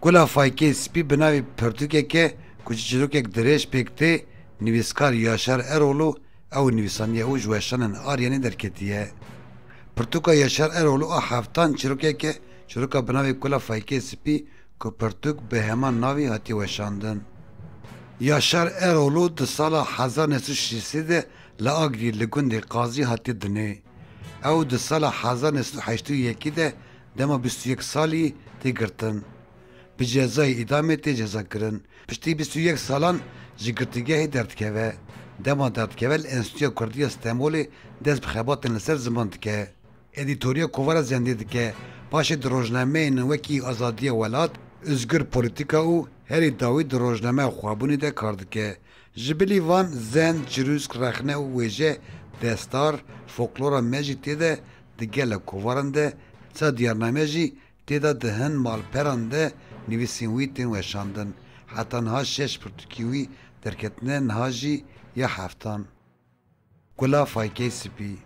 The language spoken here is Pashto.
گلا فایکی سپی بناوی پرتوکه که کچیچلوک یک درش پکته نویسکار یاشار ارولو او نویسانی او جوشانن آریانی درکتیه. پرتوکا یاشار ارولو هفتان چروکه که چروکا بناوی گلا فایکی سپی که پرتوک به همان ناوی هاتی وشاندن. یاشار ارولو ده سال 1906 لآگری لگند قاضی هاتی دنه. او ده سال 1981 ده دما 21 سالی تیگرتن. به جزای ادامه تی جزا کرن. پشتی 21 سالان جگرتگاه دردکوه. دما دردکوه الانستیتویا کردی استانبول دست بخباتن لسر زمان دکه. ادیتوریا کووارا زنده دکه. باشه در روزنامه نوکی آزادی ولاد özgür politika او هری داوید روزنامه خوابونی ده کار دکه. جبلی وان زن چروسک رخنه او ویجه دستار فولکلورا مجی تیده دگه لکووارنده تا دیارنامه جی تیده دهن مالپرانده نویسین وی تین وشاندن. حتی نها 6 پرتوکیوی درکتنه نها جی یا هفتان. گلا فایکی سپی